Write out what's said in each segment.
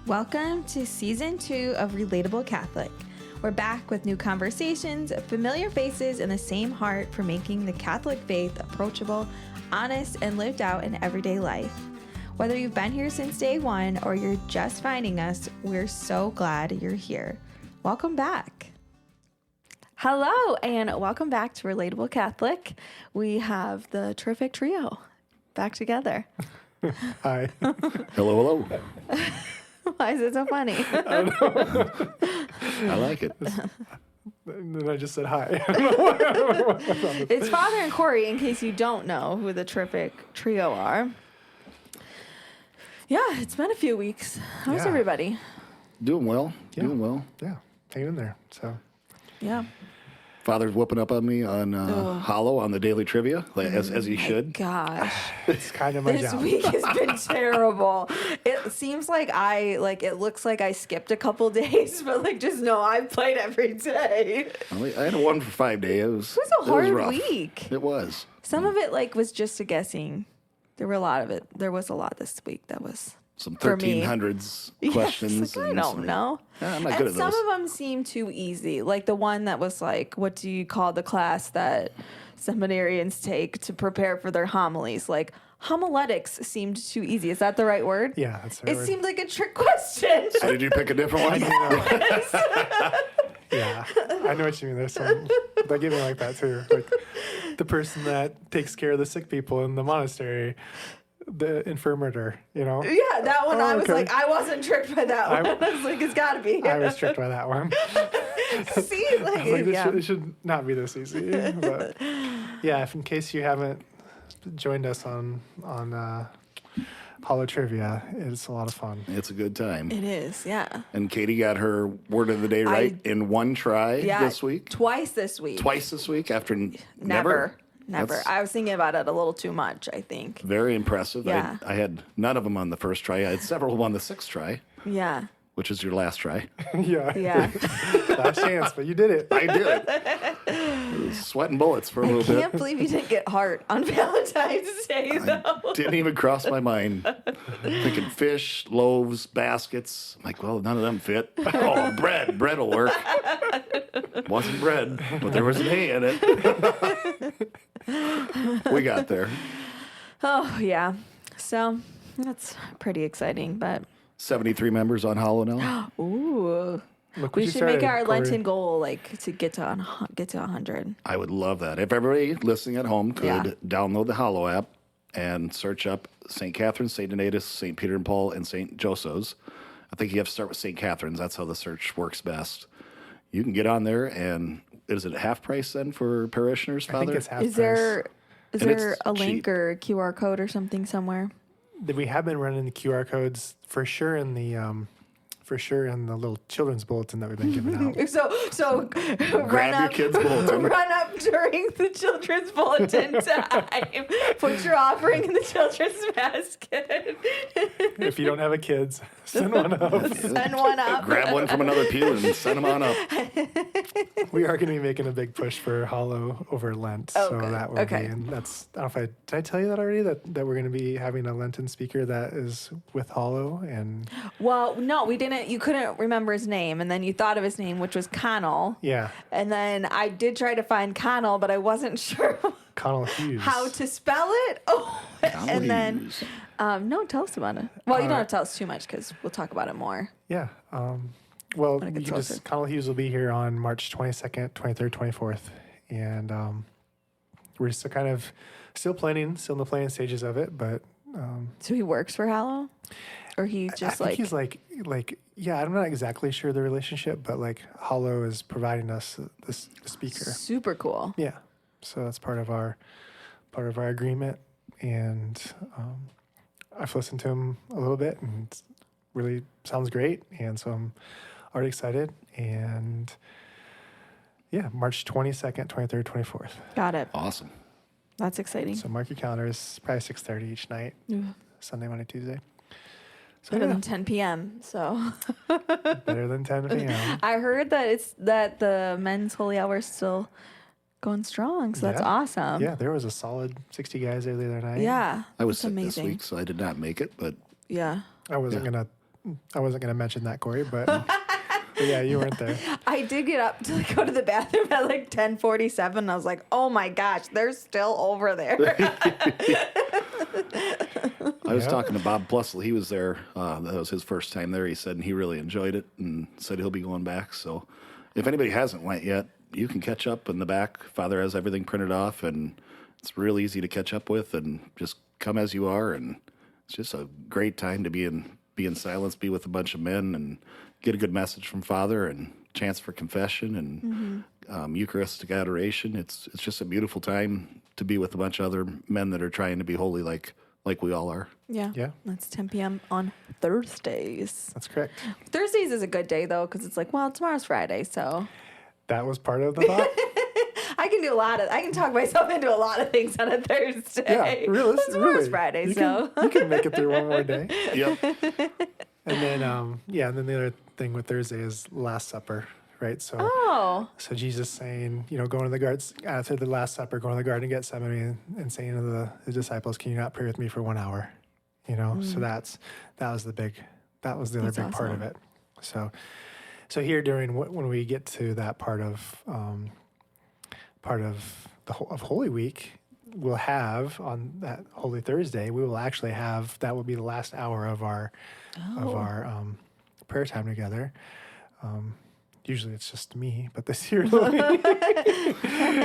Welcome to Season 2 of Relatable Catholic. We're back with new conversations, familiar faces, and the same heart for making the Catholic faith approachable, honest, and lived out in everyday life. Whether you've been here since day one or you're just finding us, we're so glad you're here. Welcome back. Hello, and welcome back to Relatable Catholic. We have the terrific trio back together. Hi. Hello. Why is it so funny? I like it. And then I just said hi. It's Father and Corey, in case you don't know who the terrific trio are. Yeah, it's been a few weeks. How's everybody? Doing well. Yeah. Doing well. Yeah, hanging in there. So Yeah. Father's whooping up on me on Hollow on the daily trivia, as he should. Gosh. it's kind of my This job. week has been terrible. It seems like it looks like I skipped a couple days, but just know I've played every day. I had one for 5 days. It was a hard rough. week. It was. Some of it was just a guessing. There were a lot of it. There was a lot this week that was Some for me. 1300s questions. I don't know. Yeah, I'm not good at some those. of them seem too easy. Like the one that was what do you call the class that seminarians take to prepare for their homilies? Homiletics seemed too easy. Is that the right word? Yeah, that's the right It word. seemed like a trick question. So did you pick a different one? Yeah, I know what you mean. There's some they give me like that too. Like the person that takes care of the sick people in the monastery, the infirmator. Yeah, that one. Oh, I was okay. I wasn't tricked by that one. I was like, it's got to be. I was tricked by that one. See, It should not be this easy. But yeah, if in case you haven't joined us on Hollow Trivia, it's a lot of fun. It's a good time. It is, yeah. And Katie got her word of the day right in one try this week. Twice this week. Twice this week after Never. That's I was thinking about it a little too much, I think. very impressive. Yeah. I had none of them on the first try. I had several on the sixth try, Yeah. which is your last try. Yeah. Yeah. Last chance, but you did it. I did it. It was sweating bullets for a I little bit. can't believe you didn't get heart on Valentine's Day, though. Didn't even cross my mind. Thinking fish, loaves, baskets. I'm like, well, none of them fit. Oh, bread. Bread will work. Wasn't bread, but there was an A in it. We got there. Oh, yeah. So that's pretty exciting, but 73 members on Hollow now. ooh. Look what We you should started, make our Corey. Lenten goal to get to 100. I would love that. If everybody listening at home could Yeah. download the Hollow app and search up St. Catherine's, St. Donatus, St. Peter and Paul, and St. Joseph's. I think you have to start with St. Catherine's. That's how the search works best. You can get on there, and is it half price then for parishioners, Father? I think it's half Is price. there And a it's link cheap. or a QR code or something somewhere? We have been running the QR codes for sure in the little children's bulletin that we've been giving out. So Grab your kids' bulletin. Run up during the children's bulletin time. Put your offering in the children's basket. If you don't have a kids, send one up. Send one up. Grab one from another pew and send them on up. We are going to be making a big push for Hollow over Lent, Oh, so good. that will Okay. be. And that's. I don't know if did I tell you that already? That we're going to be having a Lenten speaker that is with Hollow and Well, no, we didn't. You couldn't remember his name, and then you thought of his name, which was Connell. yeah, And then I did try to find Connell, but I wasn't sure Connell Hughes. how to spell it. Oh, and then Hughes. no, tell us about it. Well, you don't have to tell us too much because we'll talk about it more. Yeah. Well, When it you gets can closer. just Connell Hughes will be here on March 22nd, 23rd, 24th, and we're still kind of still in the planning stages of it, but. So he works for Hallow, or he just I think he's like yeah, I'm not exactly sure the relationship, but Hollow is providing us the speaker. super cool. Yeah, so that's part of our agreement, and I've listened to him a little bit, and it really sounds great, and so I'm already excited. And yeah, March 22nd, 23rd, 24th. Got it. Awesome. That's exciting. So mark your calendars. Probably 6:30 each night. Yeah. Sunday, Monday, Tuesday. So Better yeah, than 10 p.m. So better than 10 p.m. I heard that the men's holy hour is still going strong. So that's Yeah. awesome. Yeah, there was a solid 60 guys there the other night. Yeah. I was that's sick this amazing. week, so I did not make it, but Yeah. I wasn't gonna I wasn't going to mention that, Corey, but yeah, you weren't there. I did get up to go to the bathroom at like 10:47. I was like, oh my gosh, they're still over there. I was talking to Bob Plussel. He was there. That was his first time there. He said, and he really enjoyed it and said he'll be going back. So if anybody hasn't went yet, you can catch up in the back. Father has everything printed off, and it's real easy to catch up with, and just come as you are. And it's just a great time to be in silence, be with a bunch of men, and get a good message from Father, and chance for confession and Eucharistic adoration. It's just a beautiful time to be with a bunch of other men that are trying to be holy like we all are. Yeah. Yeah. That's 10 p.m. on Thursdays. That's correct. Thursdays is a good day, though, because it's like, well, tomorrow's Friday, so. That was part of the thought. I can talk myself into a lot of things on a Thursday. Yeah, really. Tomorrow's Friday, you so. You can make it through one more day. Yep. And then, and then the other thing with Thursday is Last Supper, right? So, so Jesus saying, going to the gardens after the Last Supper, going to the Garden of Gethsemane and saying to the disciples, "Can you not pray with me for 1 hour?" So that was the other big part of it. So here during when we get to that part of Holy Week, we'll have on that Holy Thursday, we will actually have, that will be the last hour of our prayer time together. Usually it's just me, but this year Got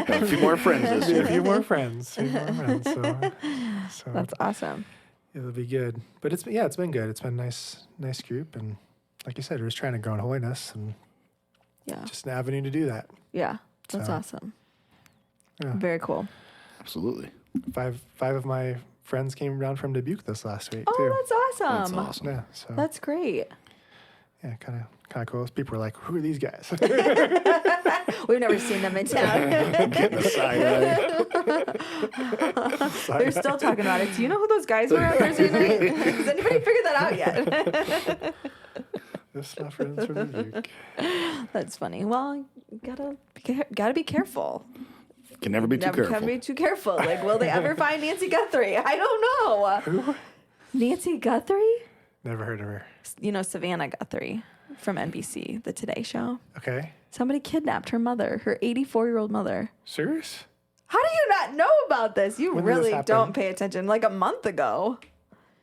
a few more friends this year. a few more friends. So That's awesome. it'll be good. But it's been good. It's been a nice group, and like you said, we're just trying to grow in holiness, and just an avenue to do that. Yeah. That's So, awesome. Yeah. Very cool. Absolutely. Five of my friends came down from Dubuque this last week too. Oh, that's awesome. That's awesome. Yeah, so That's great. yeah, kind of cool. People were like, "Who are these guys?" We've never seen them in town. Getting a side eye. They're still talking about it. Do you know who those guys were on Thursday night? Has anybody figured that out yet? Just my friends from Dubuque. That's funny. Well, you gotta be careful. Can never be too careful. Can't be too careful. Like, will they ever find Nancy Guthrie? I don't know. Who? Nancy Guthrie? Never heard of her. Savannah Guthrie from NBC, The Today Show. Okay. Somebody kidnapped her mother, her 84-year-old mother. Serious? How do you not know about this? You When did this really happen? don't pay attention. Like a month ago.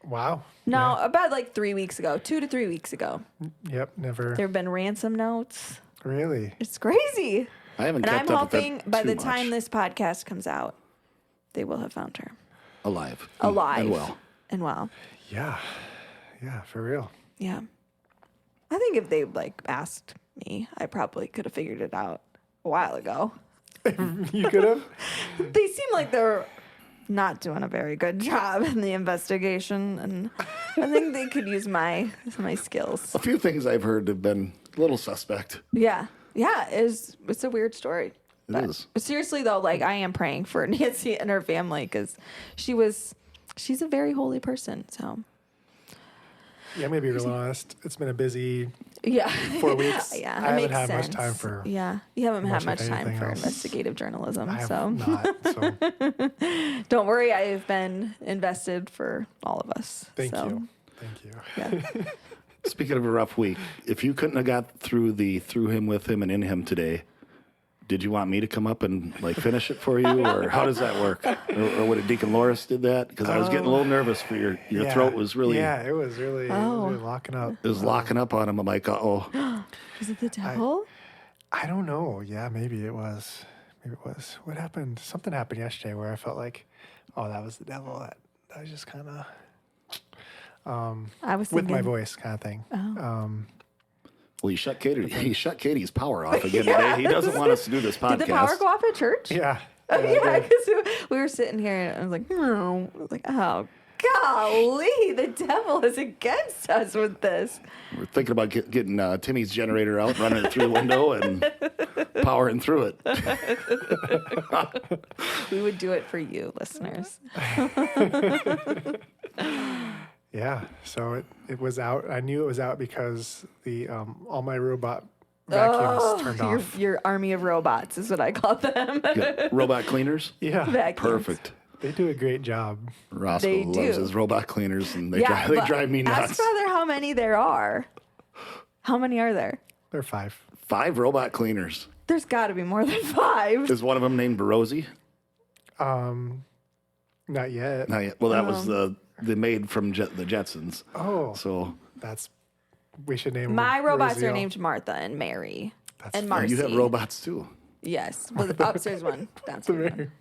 Wow. No, about like 3 weeks ago, 2 to 3 weeks ago. Yep. Never. There have been ransom notes. Really? It's crazy. I haven't And kept I'm up with hoping that by too the much. time this podcast comes out, they will have found her. Alive. Alive. And well. And well. Yeah. Yeah. For real. Yeah. I think if they asked me, I probably could have figured it out a while ago. You could have. They seem like they're not doing a very good job in the investigation, and I think they could use my skills. A few things I've heard have been a little suspect. Yeah. Yeah, it's a weird story. It But is. seriously though, I am praying for Nancy and her family because she's a very holy person. So Yeah, maybe real honest. It's been a busy yeah, 4 weeks. yeah, I that haven't makes had sense. much time for. Yeah, you haven't had much much of time anything for else. investigative journalism. I have So not. So don't worry, I've been invested for all of us. thank so, you. Thank you. Yeah. Speaking of a rough week, if you couldn't have got through him, with him, and in him today, did you want me to come up and finish it for you, or how does that work? Or would it Deacon Loris did that? Because I was getting a little nervous for your Yeah. throat was really Yeah, it was really locking up. it was locking up on him. I'm like, uh-oh. Is it the devil? I don't know. Yeah, maybe it was. What happened? Something happened yesterday where I felt like, oh, that was the devil. That was just kind of I was with thinking, my voice kind of thing. Well, he shut Katie's power off again today. He doesn't want us to do this podcast. Did the power go off at church? Yeah. Oh, I yeah, did. because we were sitting here and I was like, oh, golly, the devil is against us with this. We're thinking about getting Timmy's generator out, running it through the window, and powering through it. We would do it for you, listeners. Yeah. So it was out. I knew it was out because the all my robot vacuums turned off. Your army of robots is what I call them. Yeah, robot cleaners. Yeah. Vacuums. Perfect. They do a great job. Roscoe They loves do. his robot cleaners, and they but drive me nuts. Ask Father how many there are. How many are there? There are 5. 5 robot cleaners. There's got to be more than 5. Is one of them named Rosie? Not yet. Not yet. Well, that was the maid from the Jetsons. Oh, So we should name My robots Rosie are all. named Martha and Mary and oh, Marcy. you have robots too. Yes. Well, the upstairs one, downstairs one.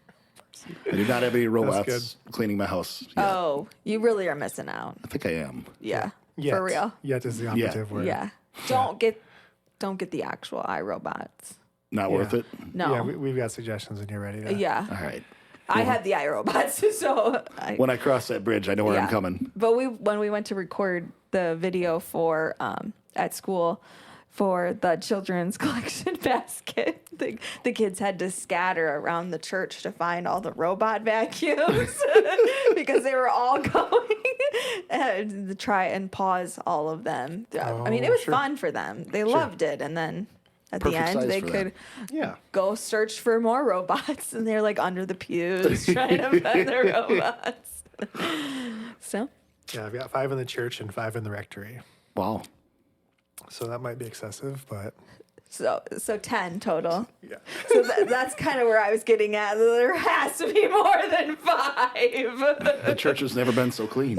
I do not have any good. robots cleaning my house yet. Oh, you really are missing out. I think I am. Yeah. Yet. For real. Yet is the operative word. Yeah. Don't get the actual iRobots. Not worth it. No. Yeah, we've got suggestions when you're ready. To, Yeah. All right. I have the iRobots, so When I cross that bridge, I know where I'm coming. But when we went to record the video for at school for the children's collection basket, the kids had to scatter around the church to find all the robot vacuums because they were all going to try and pause all of them. I mean, it was sure. fun for them. They loved it, and then at Perfect the end size they for could Yeah. go search for more robots, and they're like under the pews trying to find the robots. So Yeah, I've got 5 in the church and 5 in the rectory. Wow. So that might be excessive, but so 10 total. yeah. So that's kind of where I was getting at. There has to be more than 5. The church has never been so clean.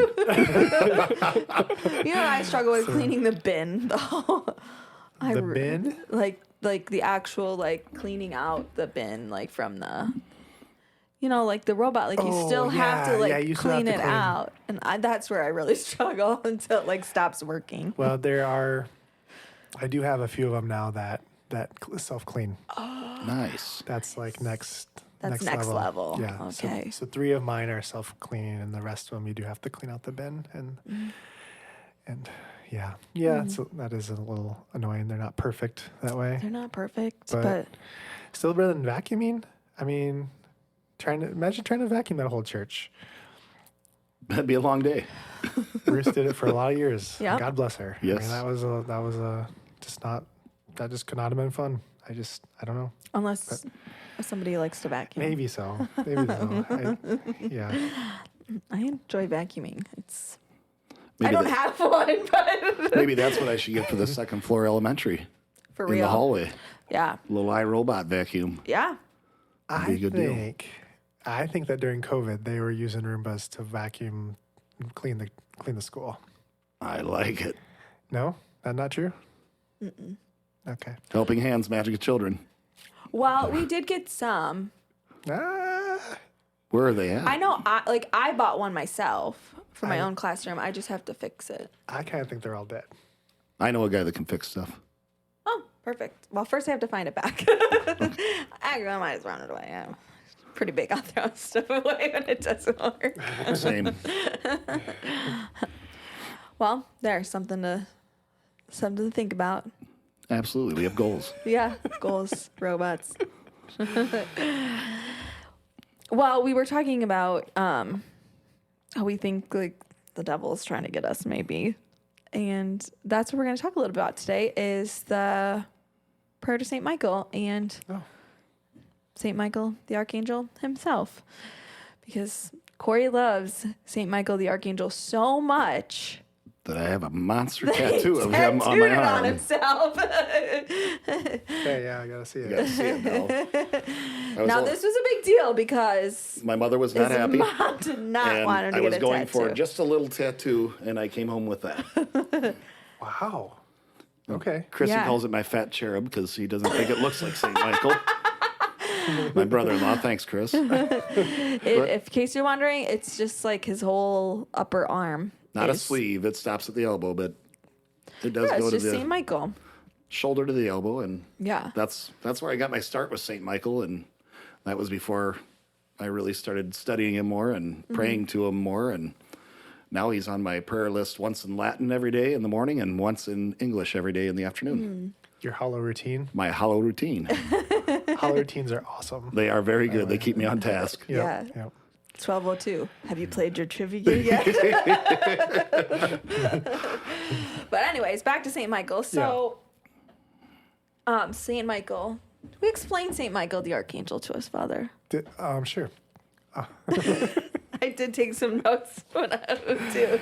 I struggle with cleaning the bin though. The bin? Like the actual cleaning out the bin from the. Like the robot, you Oh, still have to yeah, you still have clean to it clean. out, and that's where I really struggle until it stops working. Well, I do have a few of them now that self-clean. Nice. That's next Next level. Yeah. Okay. So 3 of mine are self-cleaning, and the rest of them you do have to clean out the bin, and yeah, that is a little annoying. They're not perfect that way. They're not perfect, But- but Still better than vacuuming. I mean, imagine trying to vacuum that whole church. That'd be a long day. Bruce did it for a lot of years. Yep. God bless her. Yes. I mean, that just could not have been fun. I don't know. unless somebody likes to vacuum. Maybe so. Yeah. I enjoy vacuuming. I Maybe don't have one, but maybe that's what I should get for the second floor elementary for in real. the hallway. Yeah. Little iRobot vacuum. Yeah. Be a good deal. I think that during COVID they were using Roombas to vacuum, clean the school. I like it. No, that's not true. Okay. Helping Hands, Magic of Children. Well, we did get some. Where are they at? I know. I bought one myself for my own classroom. I just have to fix it. I kind of think they're all dead. I know a guy that can fix stuff. Oh, perfect. Well, first I have to find it back. I might as well run it away. I'm pretty big on throwing stuff away when it doesn't work. Same. Well, there's something to think about. Absolutely. We have goals. Yeah, goals, robots. Well, we were talking about how we think the devil's trying to get us, maybe, and that's what we're going to talk a little bit about today. Is the prayer to Saint Michael and Saint Michael the Archangel himself, because Corey loves Saint Michael the Archangel so much. That I have a monster tattoo of him on my Tattooed it arm. on himself. Okay, yeah, I gotta see You it. gotta see it now. Now, this was a big deal because My mother was not his happy. mom did not And want him to I get was a going tattoo. for just a little tattoo, and I came home with that. Wow. Okay. Chrissy Yeah. calls it my fat cherub because he doesn't think it looks like St. Michael. My brother-in-law, thanks, Chris. In case you're wondering, it's just like his whole upper arm. Not a is- sleeve; it stops at the elbow, but it does Yeah, go it's to just the Saint Michael. shoulder to the elbow, and Yeah. that's where I got my start with St. Michael, and that was before I really started studying him more and praying to him more, and now he's on my prayer list once in Latin every day in the morning and once in English every day in the afternoon. Your hollow routine. My hollow routine. Hollow routines are awesome. They are very good. They keep me on task. Yeah. Yep. 12:02. Have you played your trivia yet? But anyways, back to Saint Michael. So, Saint Michael. We explain Saint Michael the Archangel to us, Father. Sure. I did take some notes when I was too.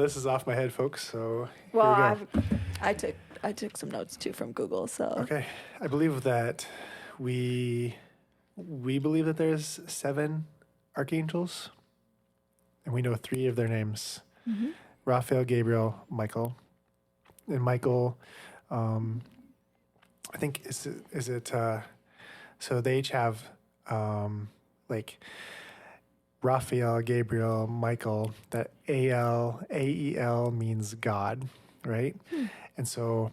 This is off my head, folks. So Well, here we go. I took some notes too from Google. So Okay, I believe that we believe that there's 7 archangels, and we know 3 of their names: Raphael, Gabriel, Michael. And Michael, I think is it so they each have like Raphael, Gabriel, Michael. That AEL means God, right? And so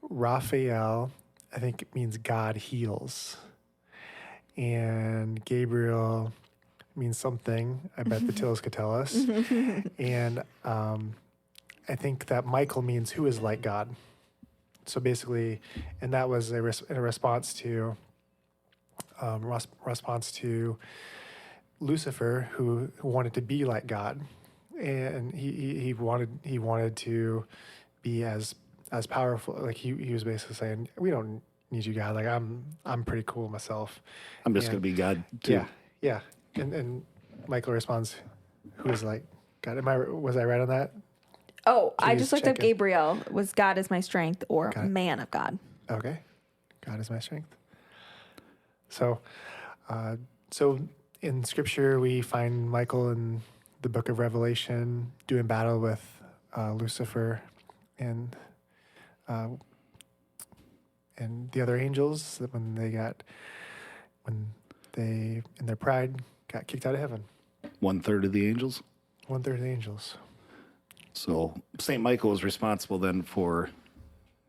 Raphael, I think it means God heals. And Gabriel means something. I bet the Tills could tell us. And I think that Michael means who is like God. So basically, and that was a response to Lucifer, who wanted to be like God, and he wanted to be as powerful. Like he was basically saying, we don't need you, God. Like I'm pretty cool myself. I'm just going to be God too. Yeah. And Michael responds, who is like God? Was I right on that? Oh, I Please just looked check up it. Gabriel. Was God is my strength or Got it. man of God? Okay. God is my strength. So so in Scripture, we find Michael in the book of Revelation doing battle with Lucifer and the other angels when they in their pride got kicked out of heaven. 1/3 of the angels. 1/3 of the angels. So St. Michael is responsible then for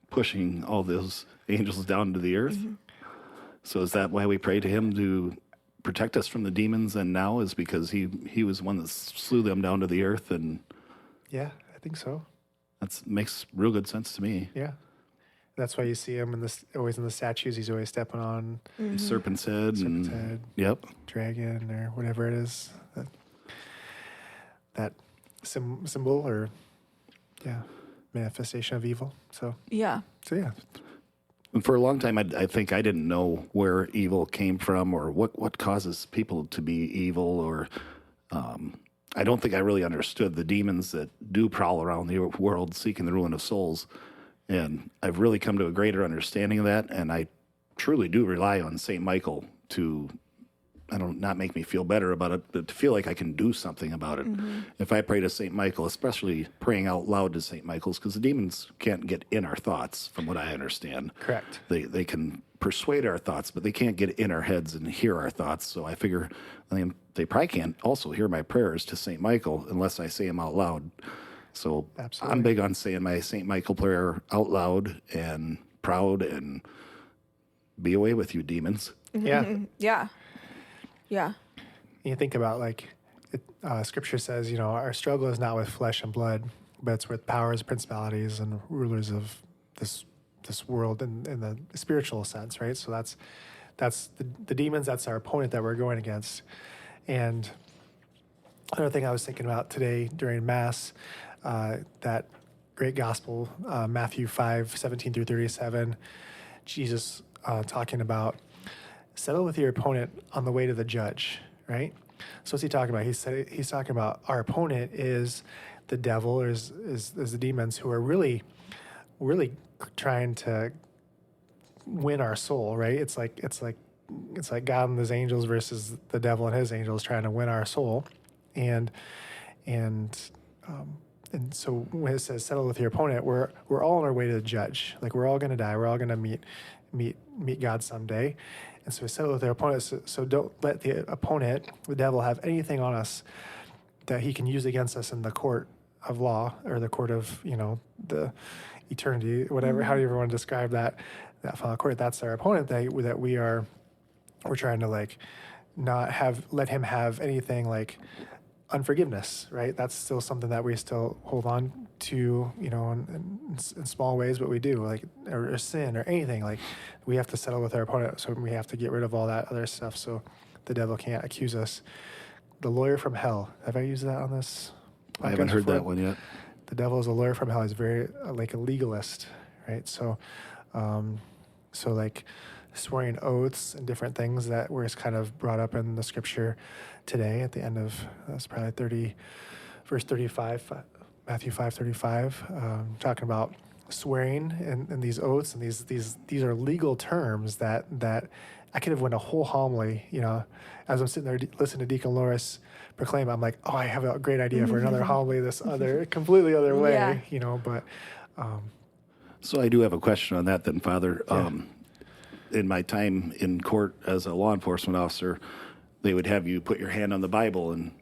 pushing all those angels down to the earth. So is that why we pray to him to protect us from the demons? And now is because he was one that slew them down to the earth, and Yeah, I think so. that makes real good sense to me. Yeah. That's why you see him always in the statues. He's always stepping on Serpent's head. serpent's and, head, Yep. dragon, or whatever it is. That symbol or manifestation of evil. So Yeah. yeah. And for a long time, I think I didn't know where evil came from or what causes people to be evil, or I don't think I really understood the demons that do prowl around the world seeking the ruin of souls. And I've really come to a greater understanding of that, and I truly do rely on St. Michael to, not make me feel better about it, but to feel like I can do something about it. If I pray to St. Michael, especially praying out loud to St. Michael's, because the demons can't get in our thoughts, from what I understand. Correct. They can persuade our thoughts, but they can't get in our heads and hear our thoughts. So I figure they probably can't also hear my prayers to St. Michael unless I say them out loud. So Absolutely. I'm big on saying my St. Michael prayer out loud and proud, and be away with you, demons. Yeah. Yeah. Yeah. You think about Scripture says, our struggle is not with flesh and blood, but it's with powers, principalities, and rulers of this world in the spiritual sense, right? So that's the demons. That's our opponent that we're going against. And another thing I was thinking about today during Mass, that great gospel, Matthew 5:17-37, Jesus talking about settle with your opponent on the way to the judge, right? So what's he talking about? He's talking about our opponent is the devil, or is the demons, who are really trying to win our soul, right? It's like God and his angels versus the devil and his angels trying to win our soul, and so when it says settle with your opponent, we're all on our way to the judge. Like, we're all going to die. We're all going to meet God someday. And so we settle with our opponent. So don't let the opponent, the devil, have anything on us that he can use against us in the court of law, or the court of, the eternity, whatever, however you want to describe that final court. That's our opponent that we're trying to not let him have anything like unforgiveness, right? That's still something that we still hold on to, in small ways, but we do, or sin or anything. We have to settle with our opponent, so we have to get rid of all that other stuff so the devil can't accuse us. The lawyer from hell. Have I used that on this podcast I haven't heard before? that one yet. The devil is a lawyer from hell. He's very like a legalist, right? So swearing oaths and different things that were kind of brought up in the scripture today at the end of, that's probably verse 35, Matthew 5:35, talking about swearing and these oaths, and these are legal terms that I could have went a whole homily, as I'm sitting there listening to Deacon Loris proclaim. I'm like, oh, I have a great idea for another homily this other completely other way, but So I do have a question on that then, Father. In my time in court as a law enforcement officer, they would have you put your hand on the Bible and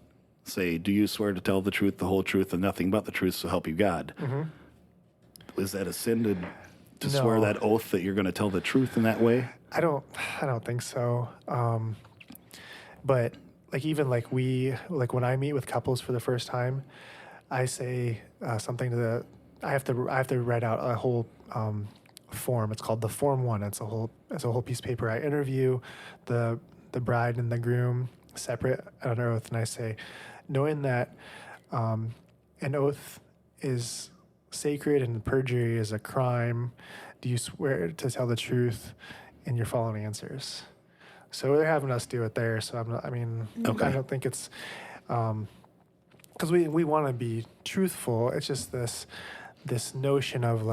say, do you swear to tell the truth, the whole truth, and nothing but the truth, so help you God? Is that a sin to swear that oath that you're going to tell the truth in that way? I don't think so. But even when I meet with couples for the first time, I say something I have to write out a whole form. It's called the Form 1. It's a whole piece of paper. I interview the bride and the groom separate on oath, and I say, knowing that an oath is sacred and perjury is a crime, do you swear to tell the truth in your following answers? So they're having us do it there. So I don't think it's because we want to be truthful. It's just this notion of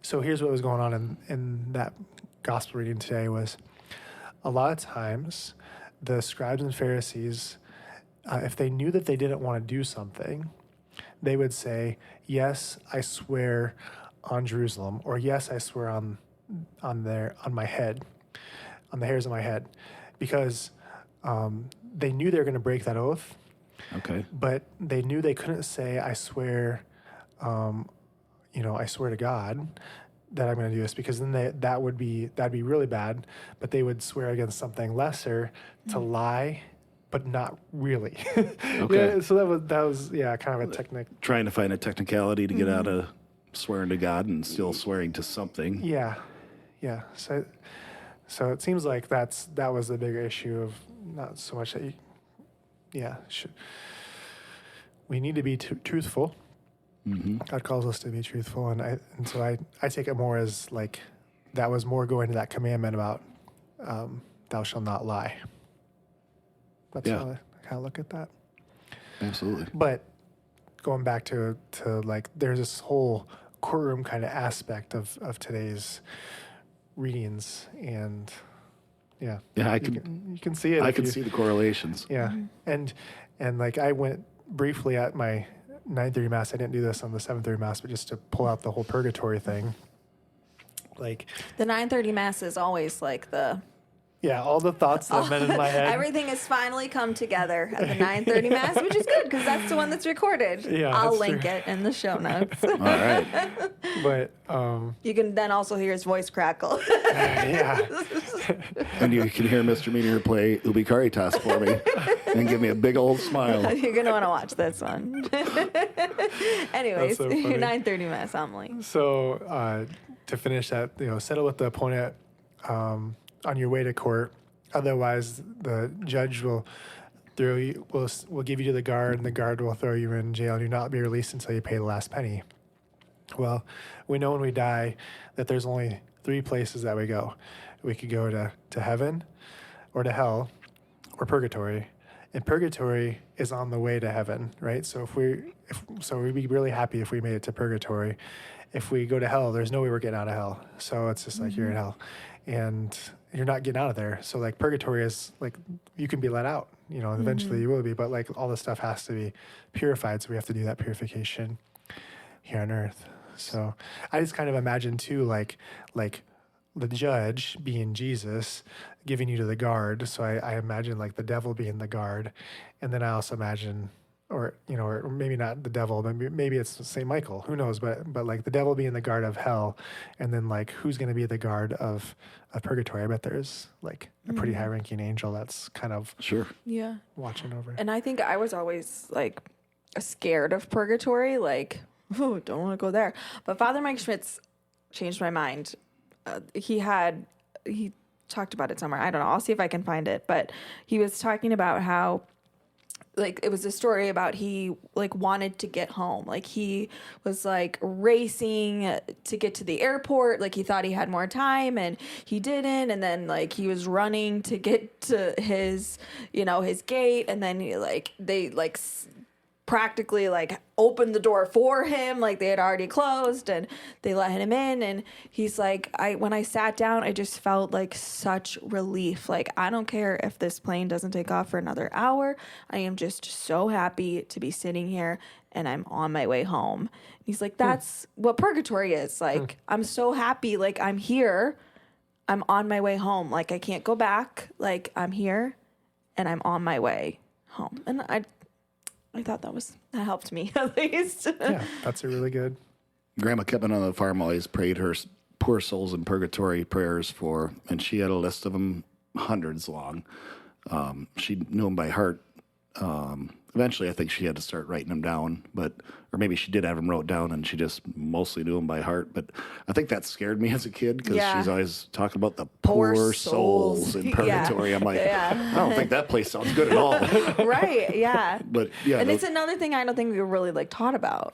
so here's what was going on in that gospel reading today was a lot of times the scribes and Pharisees, if they knew that they didn't want to do something, they would say, yes, I swear on Jerusalem, or yes, I swear on my head, on the hairs of my head, because they knew they were going to break that oath. Okay. But they knew they couldn't say, I swear, I swear to God that I'm going to do this, because then that'd be really bad. But they would swear against something lesser to lie, but not really. Okay. Yeah, so that was kind of a technique. Trying to find a technicality to get out of swearing to God and still swearing to something. Yeah. So it seems like that was the bigger issue of not so much that we need to be truthful. Mm-hmm. God calls us to be truthful, and so I take it more as that was more going to that commandment about thou shalt not lie. That's how I kind of look at that. Absolutely. But going back to there's this whole courtroom kind of aspect of today's readings, and you can see it. I can see the correlations. Yeah, and I went briefly at my 9:30 Mass. I didn't do this on the 7:30 Mass, but just to pull out the whole purgatory thing. The 9:30 Mass is always all the thoughts that have been in my head. Everything has finally come together at the 9:30 Mass, which is good because that's the one that's recorded. Yeah, I'll link it in the show notes. All right. But you can then also hear his voice crackle. Yeah. And you can hear Mr. Meteor play Ubi Caritas for me and give me a big old smile. You're going to want to watch this one. Anyways, so your 9:30 Mass homily. So to finish that, settle with the opponent on your way to court. Otherwise, the judge will give you to the guard, and the guard will throw you in jail, and you'll not be released until you pay the last penny. Well, we know when we die that there's only 3 places that we go. We could go to heaven, or to hell, or purgatory. And purgatory is on the way to heaven, right? So we'd be really happy if we made it to purgatory. If we go to hell, there's no way we're getting out of hell. So it's just you're in hell, and you're not getting out of there. So purgatory is you can be let out, eventually you will be, but all this stuff has to be purified. So we have to do that purification here on earth. So I just kind of imagine too, the judge being Jesus giving you to the guard. So I imagine the devil being the guard. And then I also imagine, or maybe not the devil, but maybe it's St. Michael, who knows, but the devil being the guard of hell. And then who's going to be the guard of purgatory? I bet there's a pretty high ranking angel that's kind of watching over. And I think I was always scared of purgatory. Don't want to go there. But Father Mike Schmitz changed my mind. He talked about it somewhere. I don't know. I'll see if I can find it. But he was talking about how like it was a story about he like wanted to get home. Like he was like racing to get to the airport. Like he thought he had more time and he didn't. And then like he was running to get to his, you know, his gate. And then they practically like opened the door for him, like they had already closed, and they let him in. And he's like, when I sat down, I just felt like such relief. Like, I don't care if this plane doesn't take off for another hour. I am just so happy to be sitting here and I'm on my way home. He's like, that's what purgatory is. Like, I'm so happy. Like, I'm here. I'm on my way home. Like, I can't go back. Like, I'm here and I'm on my way home. And I thought that helped me at least. Yeah, that's a really good. Grandma Kevin on the farm always prayed her poor souls in purgatory prayers for, and she had a list of them, hundreds long. She knew them by heart. Eventually, I think she had to start writing them down, or maybe she did have them wrote down and she just mostly knew them by heart. But I think that scared me as a kid because she's always talking about the poor souls in purgatory. I'm like, I don't think that place sounds good at all. Right? Yeah. But yeah, and it's another thing I don't think we were really like taught about.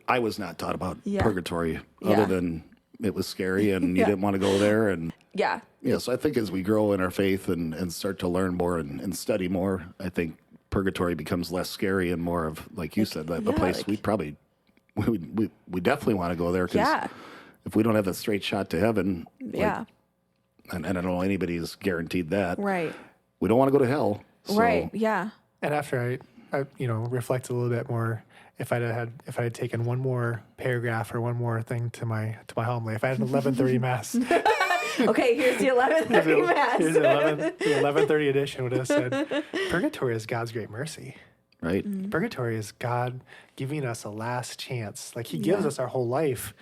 I was not taught about purgatory other than it was scary and you didn't want to go there. And yeah. So I think as we grow in our faith and start to learn more and study more, I think purgatory becomes less scary and more of, like you said, a place we definitely want to go there because if we don't have that straight shot to heaven, and I don't know anybody's guaranteed that, right? We don't want to go to hell, so. Right? Yeah. And after I reflect a little bit more, if I had taken one more paragraph or one more thing to my homily, if I had an 11:30 mass. Okay, here's the 11:30 mass. Here's the 11:30 edition would have said, purgatory is God's great mercy. Right. Mm-hmm. Purgatory is God giving us a last chance. Like he gives us our whole life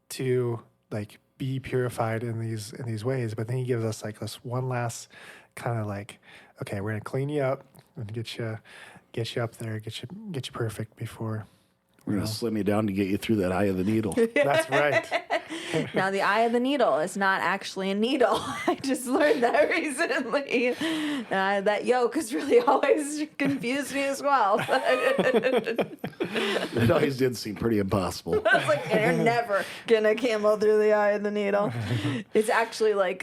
to like be purified in these ways, but then he gives us like this one last kind of like, okay, we're gonna clean you up and get you up there, get you perfect before. We're going to slim you down to get you through that eye of the needle. That's right. Now, the eye of the needle is not actually a needle. I just learned that recently. That yoke has really always confused me as well. It always did seem pretty impossible. I was like, you're never going to camel through the eye of the needle. It's actually like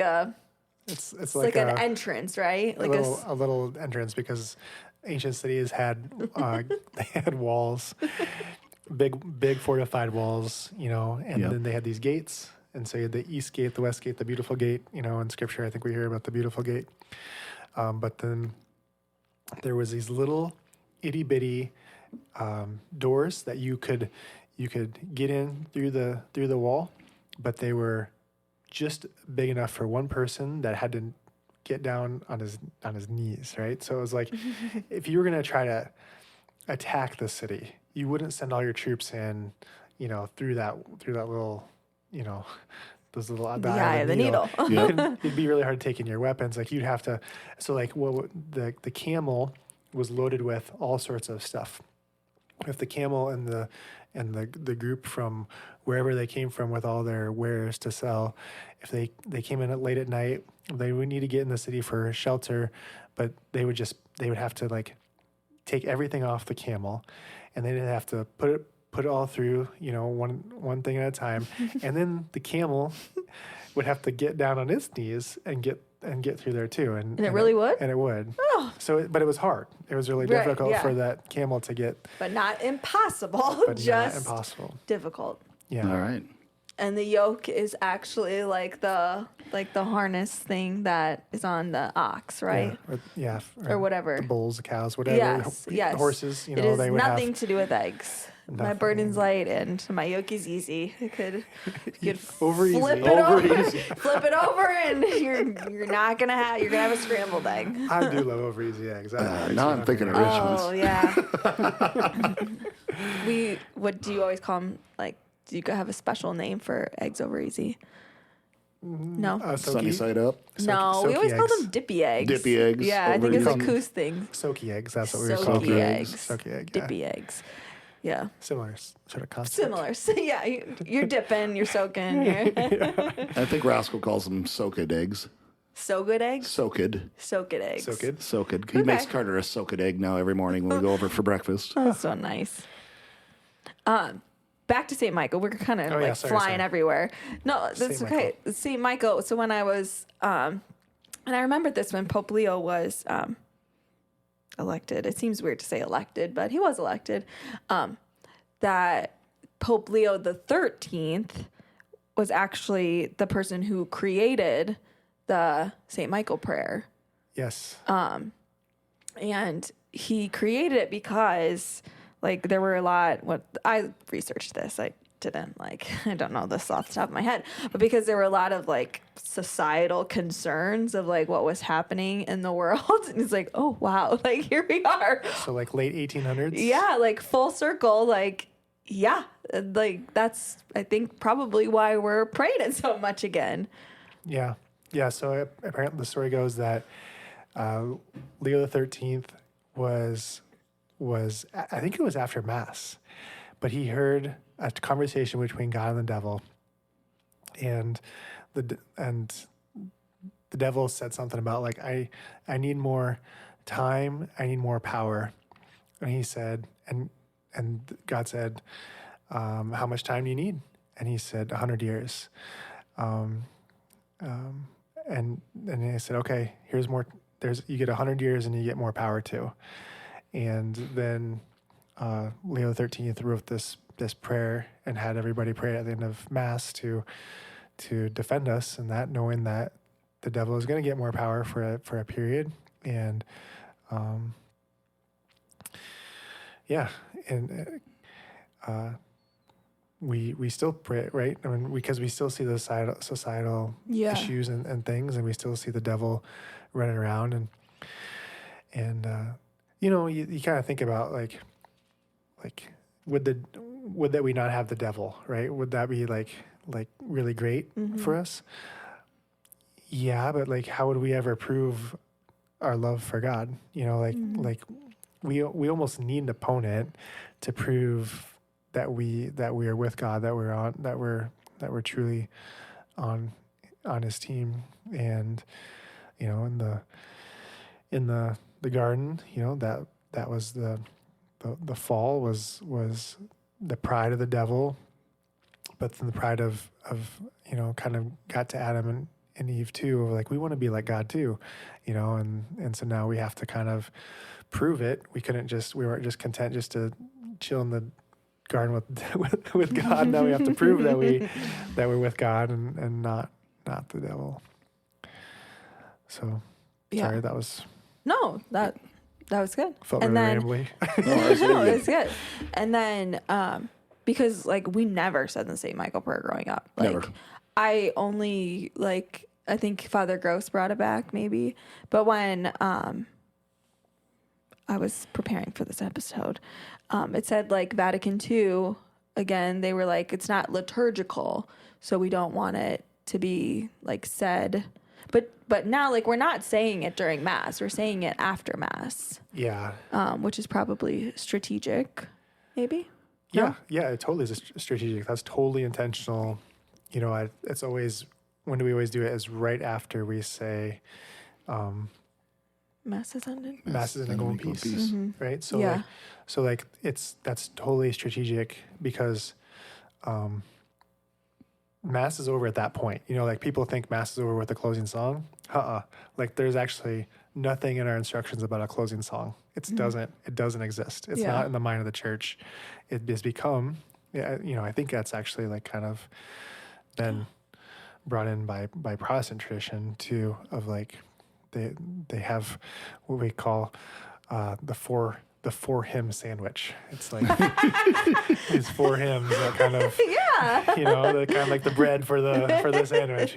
it's like an entrance, right? Like a little entrance because ancient cities had they had walls. Big fortified walls, and then they had these gates. And so you had the east gate, the west gate, the beautiful gate, in scripture, I think we hear about the beautiful gate. But then there was these little itty bitty doors that you could get in through the wall, but they were just big enough for one person that had to get down on his knees, right? So it was like, if you were going to try to attack the city, you wouldn't send all your troops in, through that little, those little the eye of the needle. It'd be really hard taking your weapons. Like you'd have to. So like, the camel was loaded with all sorts of stuff. If the camel and the group from wherever they came from with all their wares to sell, if they came in late at night, they would need to get in the city for shelter, but they would have to like take everything off the camel. And they didn't have to put it all through, one thing at a time. And then the camel would have to get down on its knees and get through there too. And it really would? And it would. Oh. But it was hard. It was really difficult for that camel to get. But not impossible. But just not impossible. Difficult. Yeah. All right. And the yoke is actually like the harness thing that is on the ox, right? Or whatever. The bulls, the cows, whatever. Yes. The horses, it is they would nothing have to do with eggs. My burden's light and my yoke is easy. You could flip it over, and you're gonna have a scrambled egg. I do love over easy eggs. Now I'm thinking of Richmond's. Oh yeah. What do you always call them? Like, do you have a special name for eggs over easy? No. Sunny side up. No, we always call them dippy eggs. Dippy eggs. Yeah, I think it's a Coos thing. Soaky eggs. That's what we were calling calling eggs. Soaky egg. Dippy eggs. Yeah. Similar sort of concept. Similar. So, you're dipping, you're soaking. I think Roscoe calls them soaked eggs. So good eggs? Soaked. Soaked eggs. Soaked. He makes Carter a soaked egg now every morning when we go over for breakfast. Oh, so nice. Back to St. Michael. We're kind of flying everywhere. No, that's okay. St. Michael. So when I was, and I remembered this when Pope Leo was elected. It seems weird to say elected, but he was elected. That Pope Leo the 13th was actually the person who created the St. Michael prayer. Yes. And he created it because, like, there were a lot. What I researched this, I didn't I don't know this off the top of my head, but because there were a lot of like societal concerns of like what was happening in the world, and it's like, oh wow, like here we are. So like late 1800s. Yeah, like full circle, like. Yeah, like that's, I think, probably why we're praying it so much again. Yeah. So apparently the story goes that Leo the 13th was I think it was after Mass, but he heard a conversation between God and the devil, and the devil said something about like I need more time, I need more power, and he said and God said, how much time do you need? And he said, 100 years. And he said, okay, here's more. You get 100 years and you get more power too. And then Leo XIII wrote this prayer and had everybody pray at the end of Mass to defend us, and that knowing that the devil is going to get more power for a period. And we still pray, right? I mean, because we still see the societal issues and things, and we still see the devil running around, and you kind of think about like would that we not have the devil, right? Would that be like really great for us? Yeah, but like, how would we ever prove our love for God? Like we almost need an opponent to prove that we are with God, that we're truly on His team. And in the garden, that was the fall was the pride of the devil, but then the pride of kind of got to Adam and Eve too, of like, we want to be like God too, and so now we have to kind of prove it. We weren't just content just to chill in the garden with God. Now we have to prove that we're with God and not the devil. So sorry, that was that was good. Felt really rambly. No, it was good. And then because like we never said the St. Michael prayer growing up. Like never. I only I think Father Gross brought it back maybe, but when I was preparing for this episode, it said like Vatican II, again, they were like, it's not liturgical, so we don't want it to be like said. But now, like, we're not saying it during Mass, we're saying it after Mass. Yeah. Which is probably strategic, maybe? Yeah, it totally is strategic. That's totally intentional. It's always, when do we always do it? Is right after we say, Mass is ended. Mass is ended, go in peace. Mm-hmm. Right? So that's totally strategic because Mass is over at that point. Like people think Mass is over with the closing song. Like there's actually nothing in our instructions about a closing song. It doesn't exist. It's not in the mind of the church. It has become, I think that's actually like kind of been brought in by Protestant tradition too, of like, they have what we call the four hymn sandwich. It's like these four hymns that kind of the kind of like the bread for the sandwich,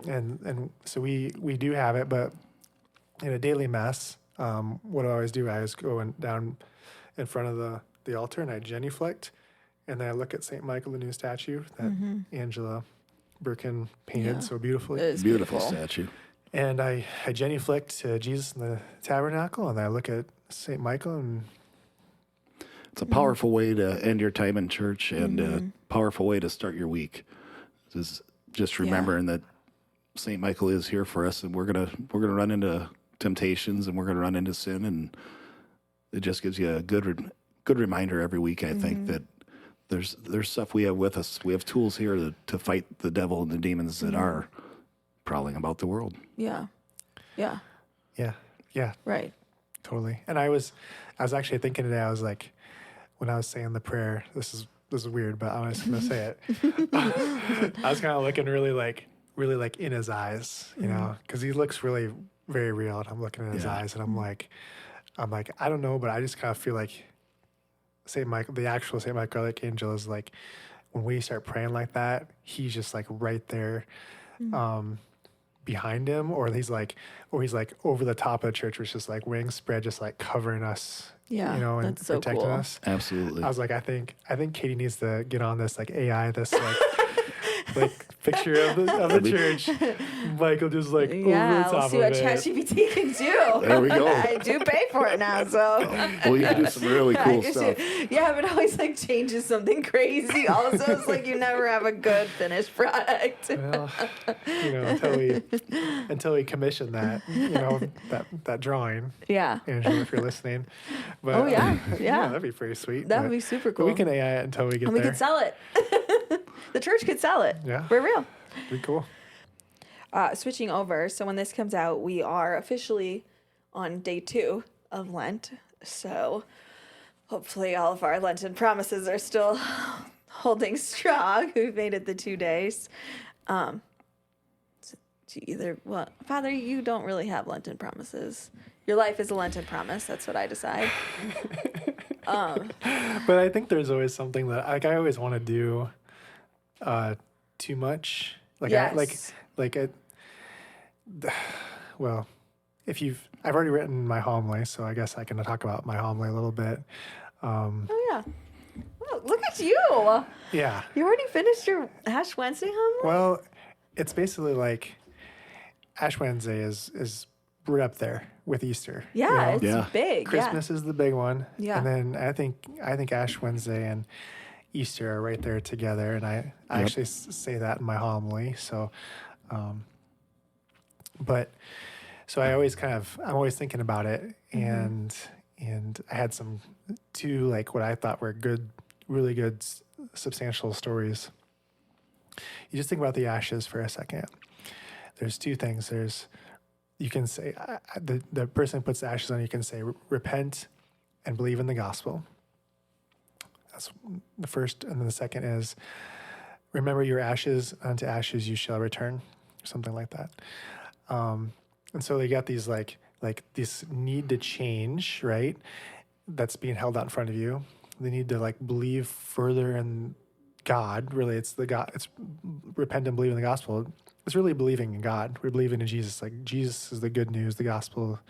and so we do have it, but in a daily Mass, what I always do, I always go down in front of the altar and I genuflect, and then I look at St. Michael, the new statue that Angela Birkin painted so beautifully. It is beautiful statue. And I genuflect to Jesus in the tabernacle, and I look at St. Michael, and it's a powerful way to end your time in church, and a powerful way to start your week. Just remembering that Saint Michael is here for us, and we're gonna run into temptations, and we're gonna run into sin, and it just gives you a good reminder every week. I think that there's stuff we have with us. We have tools here to fight the devil and the demons that are prowling about the world. Yeah. Yeah. Yeah. Right. Totally. And I was actually thinking today, I was like, when I was saying the prayer, this is weird, but I'm just going to say it. I was kind of looking really like in his eyes, you know, because he looks really very real. And I'm looking in his eyes, and I'm like, I don't know, but I just kind of feel like Saint Michael, the actual Saint Michael Archangel, is like, when we start praying like that, he's just like right there, behind him, or he's like over the top of the church, which is just like wings spread, just like covering us, Yeah, you know, and that's so protecting cool. us. Absolutely. I was like, I think Katie needs to get on this like AI, this like picture of the church. Michael just like over the top we'll see of what it. ChatGPT can do. There we go. I do pay for it now, so. Well, you can do some really I cool guess stuff. Yeah, but it always like changes something crazy. Also, it's like you never have a good finished product. Well, you know, until we commission that, you know, that drawing, Yeah. Angela, if you're listening. But, Oh, yeah. Yeah. that'd be pretty sweet. That but- would be super But cool. we can AI it until we get And we there. could sell it. The church could sell it. Yeah. For real. Be cool. Switching over, so when this comes out, we are officially on day 2 of Lent. So hopefully all of our Lenten promises are still holding strong. We've made it the 2 days. Father, you don't really have Lenten promises. Your life is a Lenten promise. That's what I decide. But I think there's always something that I always want to do too much. Like Yes. well, I've already written my homily, so I guess I can talk about my homily a little bit. Oh, yeah. Oh, look at you. Yeah. You already finished your Ash Wednesday homily? Well, it's basically like Ash Wednesday is right up there with Easter. Yeah, you know? it's Yeah. big. Christmas is the big one. Yeah. And then I think Ash Wednesday and Easter are right there together, and I actually say that in my homily. So, so I'm always thinking about it, and I had some 2 like what I thought were really good, substantial stories. You just think about the ashes for a second. There's 2 things. You can say, the person who puts the ashes on, you can say, repent and believe in the gospel. That's the first. And then the second is, remember your ashes, unto ashes you shall return. Something like that. And so they got these like this need to change, right? That's being held out in front of you. They need to like believe further in God. Really, it's repent and believe in the gospel. It's really believing in God. We're believing in Jesus. Like Jesus is the good news. The gospel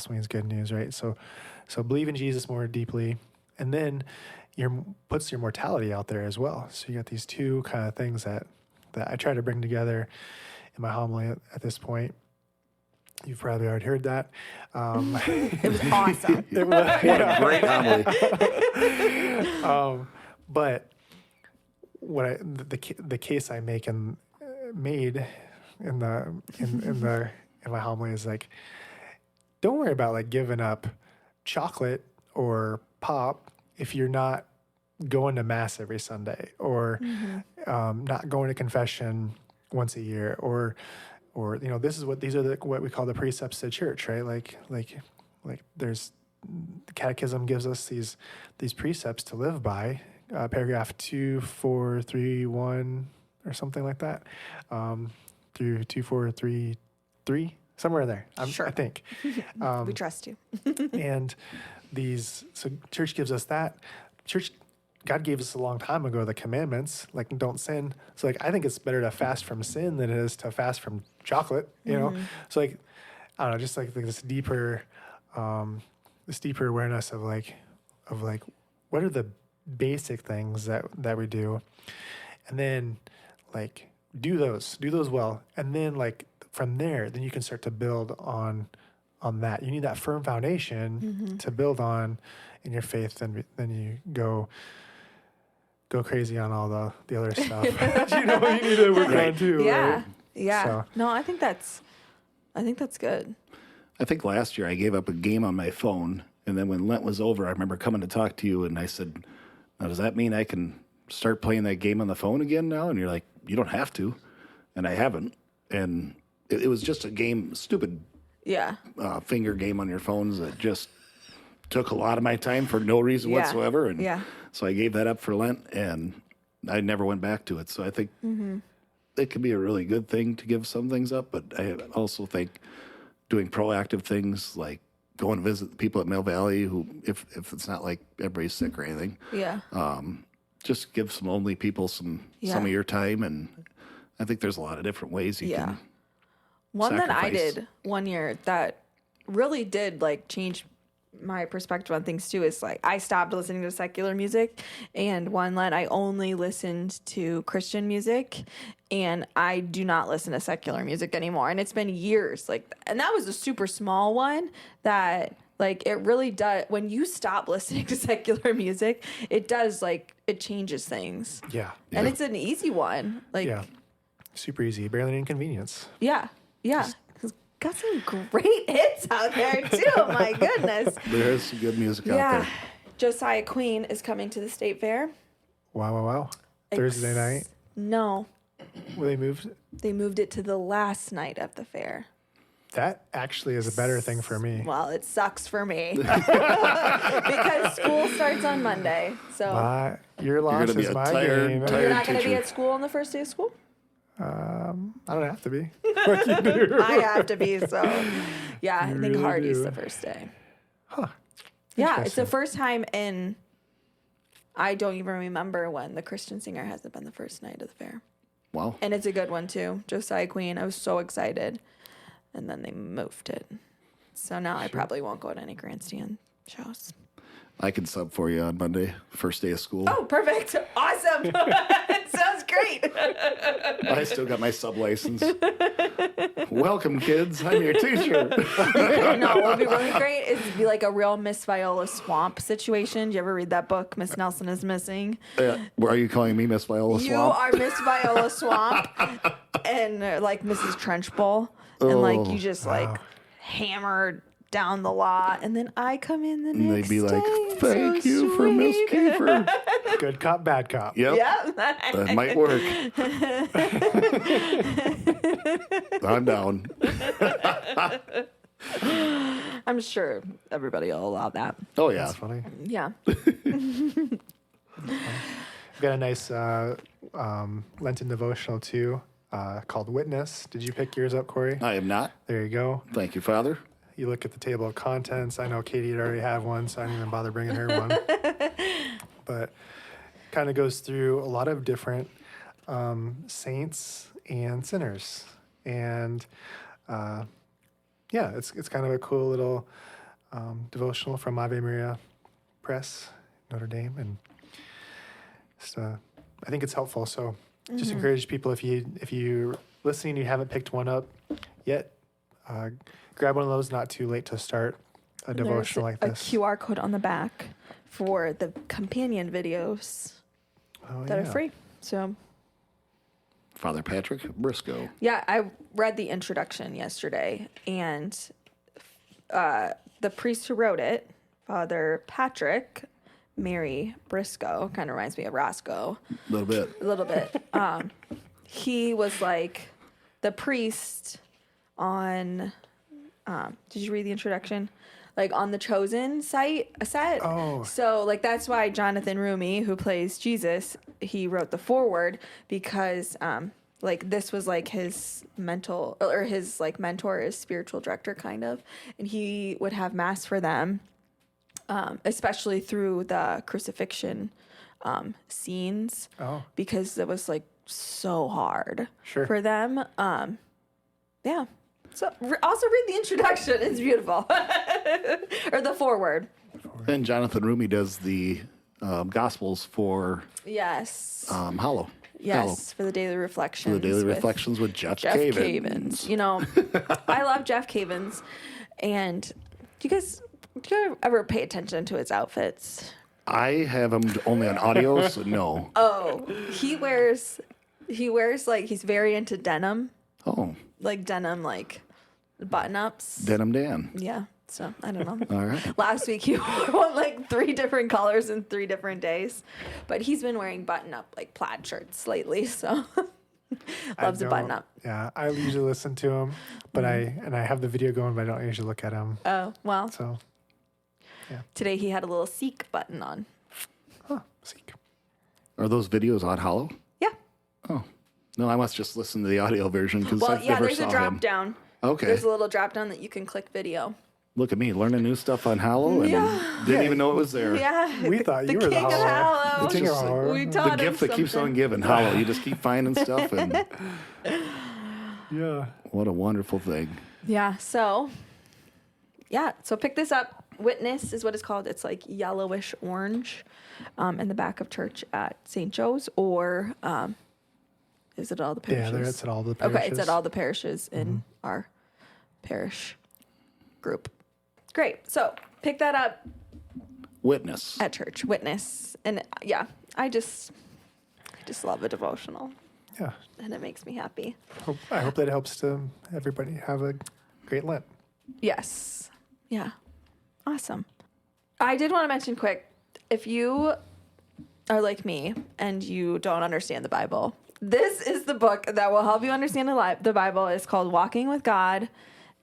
means good news, right? So believe in Jesus more deeply, and then puts your mortality out there as well. So you got these 2 kind of things that I try to bring together in my homily at this point. You've probably already heard that. It was awesome. It was, What a great homily. but the case I made in my homily is like, don't worry about like giving up chocolate or pop if you're not going to mass every Sunday, or not going to confession once a year, or you know, these are what we call the precepts of the church, right? Like there's the catechism gives us these precepts to live by, paragraph 2431 or something like that, through 2433, somewhere in there. Sure. I think. We trust you. And so church gives us that. God gave us a long time ago the commandments, like don't sin. So like I think it's better to fast from sin than it is to fast from chocolate, you know? So like, I don't know, just like this deeper awareness of like what are the basic things that we do, and then like do those well, and then like from there, then you can start to build on that. You need that firm foundation to build on in your faith, and then you go crazy on all the other stuff. You know, you need to work on too. Yeah. Right? Yeah. So, No, I think that's good. I think last year I gave up a game on my phone, and then when Lent was over, I remember coming to talk to you, and I said, now, does that mean I can start playing that game on the phone again now? And you're like, you don't have to. And I haven't. And it was just a game, stupid Yeah. finger game on your phones that just took a lot of my time for no reason Yeah. whatsoever. And Yeah. so I gave that up for Lent, and I never went back to it. So I think it could be a really good thing to give some things up, but I also think doing proactive things like going to visit the people at Mill Valley who, if it's not like everybody's sick or anything, Yeah. just give some lonely people some of your time. And I think there's a lot of different ways you can One that I sacrifice. did one year that really did like change my perspective on things too is like I stopped listening to secular music, and one Lent I only listened to Christian music, and I do not listen to secular music anymore. And it's been years, like, and that was a super small one that like it really does when you stop listening to secular music, it does like it changes things. yeah. And it's an easy one. Like Yeah. Super easy. Barely an inconvenience. yeah. It's got some great hits out there too. My goodness. There is some good music out Yeah. there. Josiah Queen is coming to the state fair. Wow. Thursday night. No, Where they moved. they moved it to the last night of the fair. That actually is a better thing for me. Well, it sucks for me because school starts on Monday. So Your loss gonna be is a my tired- game. tired- you're not going to be teacher. at school on the first day of school? I don't have to be. What you do? I have to be. So yeah, I think really Hardy's do. the first day. Huh. Yeah, it's the Interesting. first time in, I don't even remember when the Christian singer hasn't been the first night of the fair. Wow. And it's a good one too. Josiah Queen. I was so excited. And then they moved it. So now I probably won't go to any grandstand shows. I can sub for you on Monday, first day of school. Oh, perfect. Awesome. It sounds great. I still got my sub license. Welcome, kids. I'm your teacher. No, what would be really great is to be like a real Miss Viola Swamp situation. Do you ever read that book, Miss Nelson is Missing? Are you calling me Miss Viola You Swamp? are Miss Viola Swamp and like Mrs. Trenchbull. And like you just like hammer down the lot, and then I come in the And next they'd be like, day. It's thank so you for Miss sweet." Kiefer. Good cop, bad cop. Yep. Yeah. That might work. I'm down. I'm sure everybody will allow that. Oh, yeah. That's funny. Yeah. We've got a nice Lenten devotional too, called Witness. Did you pick yours up, Corey? I am not. There you go. Thank you, Father. You look at the table of contents. I know Katie had already have one, so I didn't even bother bringing her one. But kind of goes through a lot of different saints and sinners, and it's kind of a cool little devotional from Ave Maria Press, Notre Dame, and so I think it's helpful. So just encourage people, if you're listening and you haven't picked one up yet, grab one of those. Not too late to start a devotional like a this. QR code on the back for the companion videos that are free. So Father Patrick Briscoe. yeah, I read the introduction yesterday, and the priest who wrote it, Father Patrick Mary Briscoe, kind of reminds me of Roscoe A little bit. a little bit. He was like the priest on. Did you read the introduction? Like on the Chosen set. Oh. So like that's why Jonathan Rumi, who plays Jesus, he wrote the foreword because like this was like his mentor, his spiritual director kind of, and he would have mass for them, especially through the crucifixion scenes. Oh. Because it was like so hard for them. Yeah. So also read the introduction. It's beautiful. Or the foreword. And Jonathan Rumi does the Gospels for Yes. Hollow. Yes, for the daily reflections. For the daily with reflections with Jeff Jeff Cavins. Cavins. You know, I love Jeff Cavins. And do you ever pay attention to his outfits? I have him only on audio, so no. Oh, he wears like he's very into denim. Oh, like denim, like button ups. Denim Dan. Yeah. So I don't know. All right. Last week he wore like 3 different colors in 3 different days, but he's been wearing button up like plaid shirts lately. So loves a button up. Yeah, I usually listen to him, but I have the video going, but I don't usually look at him. Oh well. So Today he had a little Seek button on. Seek. Are those videos on Hollow? Yeah. Oh. No, I must just listen to the audio version because Well, I've yeah. never There's saw a drop him. down. Okay. There's a little drop down that you can click video. Look at me, learning new stuff on Hollow and didn't even know it was there. Yeah. We thought you were the king of Hollow. Hollow. The king of Hollow. We The taught him gift that keeps on something. giving, Hollow. You just keep finding stuff, and Yeah. what a wonderful thing. Yeah. So pick this up. Witness is what it's called. It's like yellowish orange in the back of church at St. Joe's, or is it all the parishes? Yeah, it's at all the parishes. Okay, it's at all the parishes in our parish group. Great. So pick that up Witness. at church. Witness. And I just love a devotional, Yeah. and it makes me happy. I hope that helps to everybody have a great Lent. Yes. Yeah. Awesome. I did want to mention quick, if you are like me and you don't understand the Bible, this is the book that will help you understand the Bible. It's called Walking with God,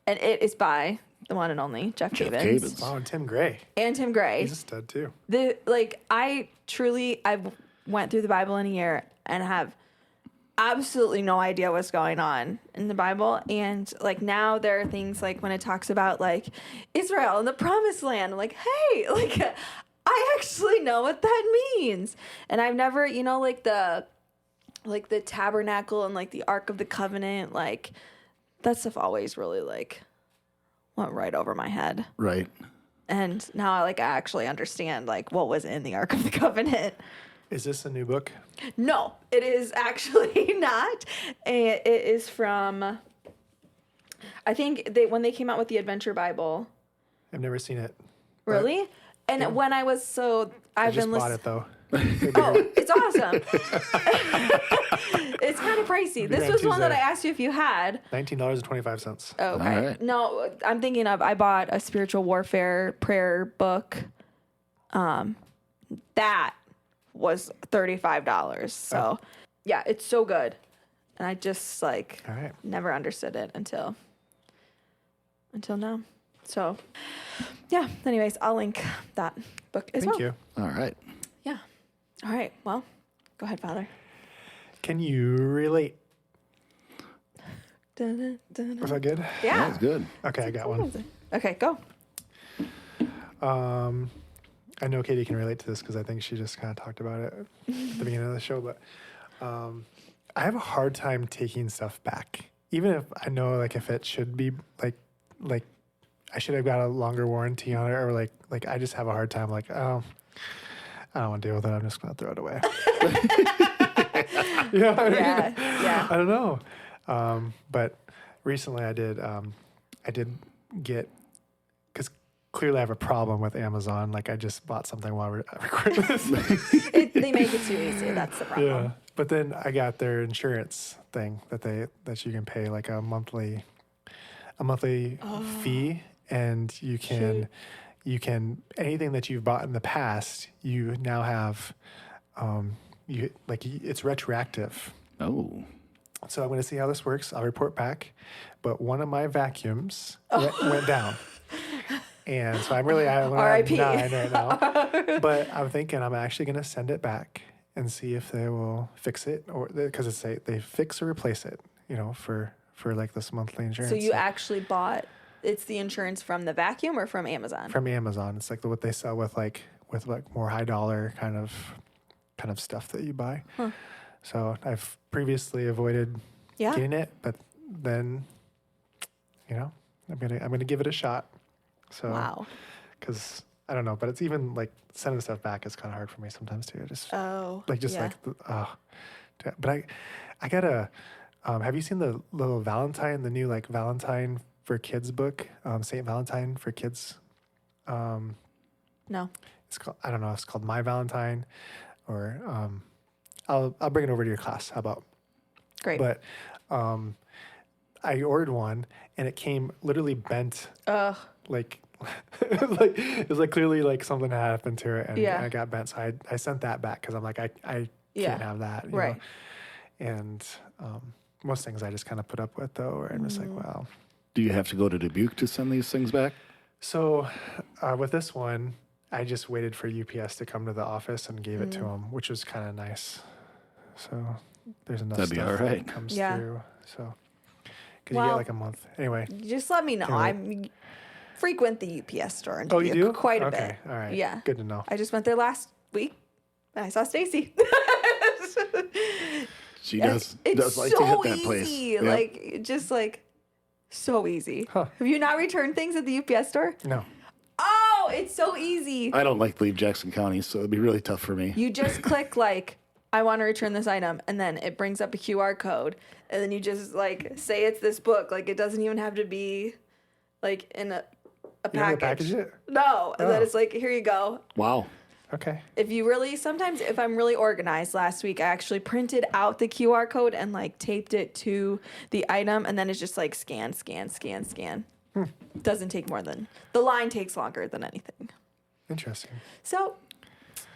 and it is by the one and only Jeff Cavins. Wow, and Tim Gray. And Tim Gray. He's a stud too. I went through the Bible in a year and have absolutely no idea what's going on in the Bible. And like now there are things like when it talks about like Israel and the promised land, I'm like, hey, like I actually know what that means. And I've never, like the tabernacle and like the Ark of the Covenant, like that stuff always really like went right over my head. Right. And now I actually understand like what was in the Ark of the Covenant. Is this a new book? No, it is actually not. It is from, I think when they came out with the Adventure Bible. I've never seen it. Really? And when I was I I've just been bought it though. Oh, it's awesome. It's kind of pricey. This was one that I asked you if you had. $19.25. Okay. All right. No, I'm thinking of, I bought a spiritual warfare prayer book. That was $35. So yeah, it's so good. And I just All right. never understood it until now. So yeah, anyways, I'll link that book as well. Thank you. All right. Yeah. All right. Well, go ahead, Father. Can you relate? Dun, dun, dun. Was that good? Yeah. That was good. Okay, I got one. Okay, go. I know Katie can relate to this because I think she just kind of talked about it at the beginning of the show, but I have a hard time taking stuff back. Even if I know if it should be like I should have got a longer warranty on it, or like I just have a hard time oh, I don't want to deal with it. I'm just going to throw it away. You know what I mean? Yeah. I don't know. But recently I did get, because clearly I have a problem with Amazon. Like I just bought something while we're recording this. They make it too easy. That's the problem. Yeah. But then I got their insurance thing that you can pay like a monthly fee, and you can anything that you've bought in the past, you now have it's retroactive. Oh. So I'm going to see how this works. I'll report back. But one of my vacuums went down. And so I'm really at R.I.P. 9 right now. But I'm thinking I'm actually going to send it back and see if they will fix it, or because they fix or replace it, for like this monthly insurance. So you actually bought, it's the insurance from the vacuum or from Amazon? From Amazon. It's like what they sell with more high dollar kind of stuff that you buy. Huh. So I've previously avoided getting it, but then, I'm gonna give it a shot. So, Wow. Because I don't know, but it's even like sending stuff back is kind of hard for me sometimes too. But I gotta. Have you seen the little Valentine, the new Valentine for Kids book, Saint Valentine for Kids? No. It's called, I don't know. It's called My Valentine, or I'll bring it over to your class. How about? Great. But I ordered one and it came literally bent. Ugh. Like, like it was like clearly like something had happened to it and Yeah. I got bent. So I sent that back because I'm like, I Yeah. can't have that. You Right. know? And most things I just kind of put up with though, or I'm just like, well. Do you have to go to Dubuque to send these things back? So with this one, I just waited for UPS to come to the office and gave it to them, which was kind of nice. So there's enough That'd be stuff all right. that comes Yeah. through. So because you Well, get like a month. Anyway. Just let me know. Anyway. I frequent the UPS store in Oh, you Dubuque do? quite a Okay. bit. All right. Yeah. Good to know. I just went there last week and I saw Stacy. She does It's like so to hit that place. easy. Yep. Like, just like so easy. Huh. Have you not returned things at the UPS store? No. Oh, it's so easy. I don't like to leave Jackson County, so it'd be really tough for me. You just click like, I want to return this item, and then it brings up a QR code, and then you just like say it's this book. Like it doesn't even have to be like in a You have to package. package it? No, and then Oh. it's like, here you go. Wow. Okay. If you really, sometimes if I'm really organized, last week I actually printed out the QR code and like taped it to the item, and then it's just like scan, scan, scan, scan. Doesn't take more than, the line takes longer than anything. Interesting. So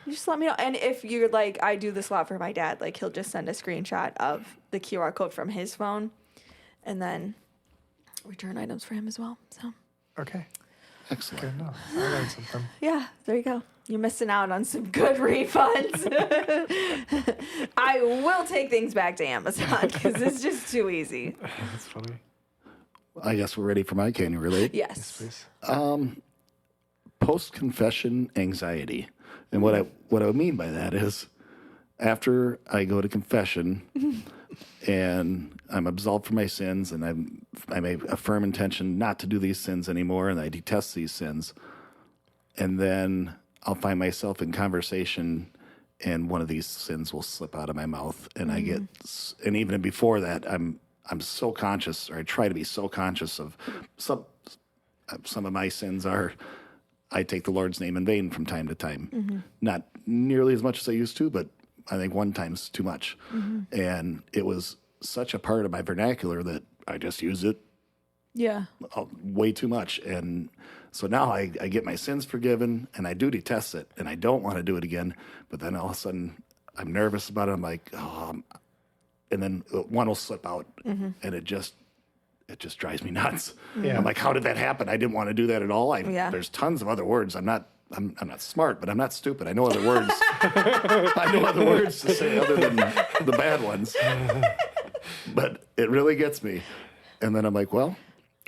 you just let me know. And if you're like, I do this a lot for my dad, like he'll just send a screenshot of the QR code from his phone and then return items for him as well. So Okay. Excellent. Good enough. I learned something. yeah, there you go. You're missing out on some good refunds. I will take things back to Amazon because it's just too easy. That's funny. I guess we're ready for my Can You Relate? Yes. Please. Post-confession anxiety. And what I mean by that is after I go to confession and I'm absolved from my sins and I make a firm intention not to do these sins anymore and I detest these sins, and then I'll find myself in conversation and one of these sins will slip out of my mouth and I get, and even before that, I'm so conscious, or I try to be so conscious of some of my sins are, I take the Lord's name in vain from time to time. Not nearly as much as I used to, but I think one time's too much. And it was such a part of my vernacular that I just use it Yeah. way too much. And so now I get my sins forgiven and I do detest it and I don't want to do it again. But then all of a sudden I'm nervous about it. I'm like, and then one will slip out and it just drives me nuts. Yeah. I'm like, how did that happen? I didn't want to do that at all. Yeah. There's tons of other words. I'm not smart, but I'm not stupid. I know other words. I know other words to say other than the bad ones. But it really gets me. And then I'm like, well,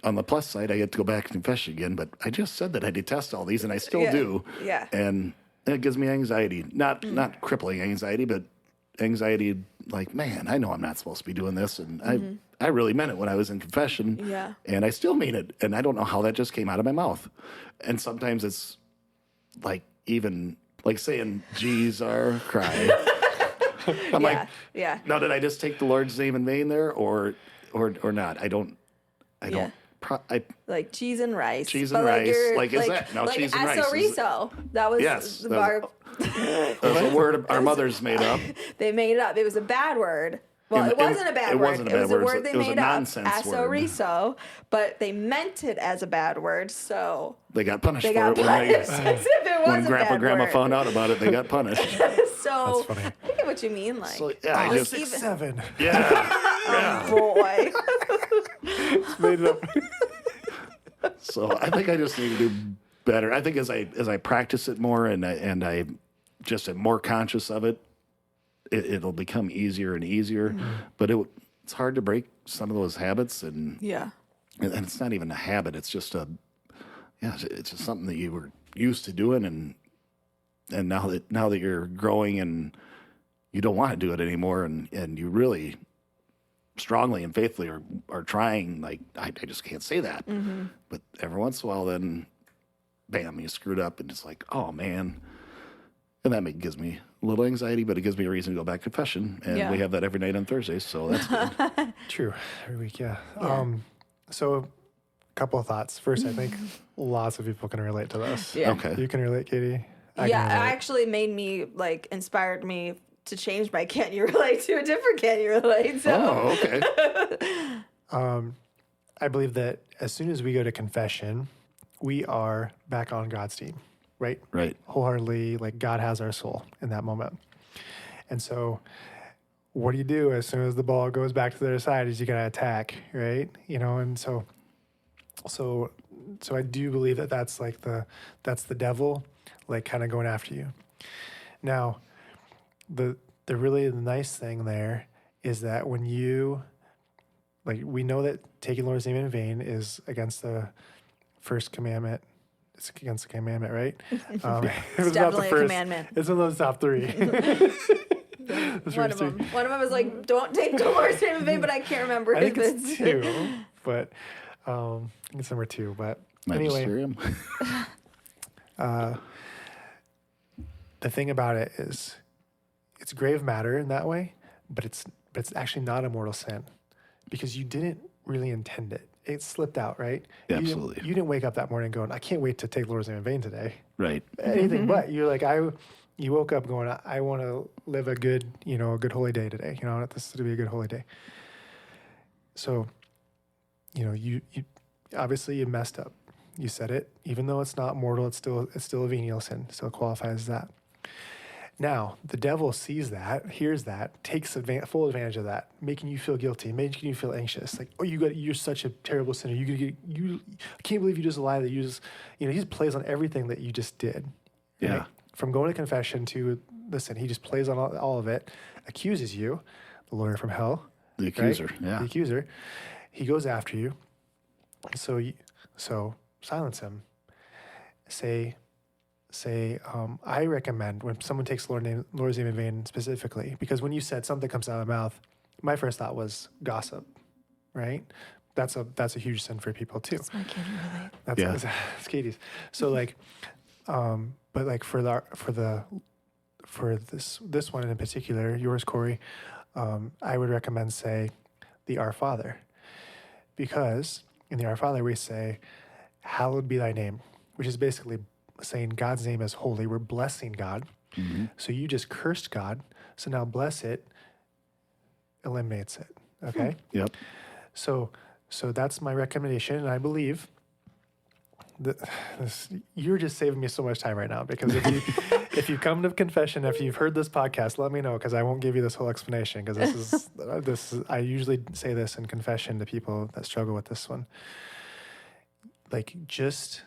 on the plus side, I get to go back and confess again. But I just said that I detest all these, and I still do. Yeah. And it gives me anxiety. Not crippling anxiety, but anxiety like, man, I know I'm not supposed to be doing this. And I really meant it when I was in confession. Yeah. And I still mean it. And I don't know how that just came out of my mouth. And sometimes it's like even like saying "Geez, or cry." I'm like, yeah. now did I just take the Lord's name in vain there, or not? I don't. Like cheese and rice. Cheese But and rice. you're- Like, is that- now cheese and rice is- Esoriso. That was Yes, the that That's a word our mothers made up. They made it up. It was a bad word. Well, And- it wasn't a bad it word. wasn't a It was bad a word. word they It was a made up. nonsense word. Esoriso, but they meant it as a bad word, so They got punished they for got it punished as if it was when a Grandpa bad Grandma word. found out about it. They got punished. So That's funny. I get what you mean. Like, So yeah, I like just 6'7". yeah. boy. Made it up. So I think I just need to do better. I think as I practice it more and I just am more conscious of it, it'll become easier and easier. But it's hard to break some of those habits, and it's not even a habit. It's just it's just something that you were used to doing, and now that you're growing and you don't want to do it anymore, and you really strongly and faithfully are trying, like I just can't say that. But every once in a while, then bam, you screwed up, and it's like, oh man. And that gives me a little anxiety, but it gives me a reason to go back to confession. And we have that every night on Thursdays, so that's good. True. Every week, yeah. So a couple of thoughts. First, I think lots of people can relate to this. Yeah. Okay. You can relate, Katie? I Yeah, can it relate. actually made me inspired me to change my "Can You Relate" to a different "Can You Relate." So Oh, okay. I believe that as soon as we go to confession, we are back on God's team, right? Right. Wholeheartedly, like God has our soul in that moment. And so what do you do as soon as the ball goes back to the other side is you got to attack, right? And so I do believe that that's the devil, like kind of going after you. Now, the really nice thing there is that when you, like, we know that taking the Lord's name in vain is against the first commandment. It's against the commandment, right? It's was definitely a commandment. It's one of those top three. One of them. One of them is like, don't take the Lord's name in vain, but I can't remember I think if it's two, but I think it's number two. But anyway, the thing about it is, it's grave matter in that way, but it's actually not a mortal sin because you didn't really intend it. It slipped out, right? Absolutely. You didn't wake up that morning going, I can't wait to take the Lord's name in vain today. Right. Anything but. You're like, you woke up going, I want to live a good holy day today. I want this to be a good holy day. So, you obviously you messed up. You said it. Even though it's not mortal, it's still a venial sin. Still qualifies as that. Now, the devil sees that, hears that, takes full advantage of that, making you feel guilty, making you feel anxious. Like, oh, you're such a terrible sinner. I can't believe you just lied. That you just, he just plays on everything that you just did. Yeah. Right? From going to confession to the sin, he just plays on all of it, accuses you, the lawyer from hell. The accuser, right? yeah. The accuser. He goes after you. So silence him. Say, I recommend when someone takes Lord's name in vain specifically, because when you said something comes out of the mouth, my first thought was gossip, right? That's a huge sin for people too. I can't relate. That's Katie's. So like, but like for this one in particular, yours, Corey, I would recommend say the Our Father, because in the Our Father we say, hallowed be thy name, which is basically saying God's name is holy. We're blessing God. Mm-hmm. So you just cursed God. So now bless it eliminates it. Okay? Yep. So that's my recommendation. And I believe that you're just saving me so much time right now, because if you come to confession, if you've heard this podcast, let me know, because I won't give you this whole explanation, because this is I usually say this in confession to people that struggle with this one. Like, just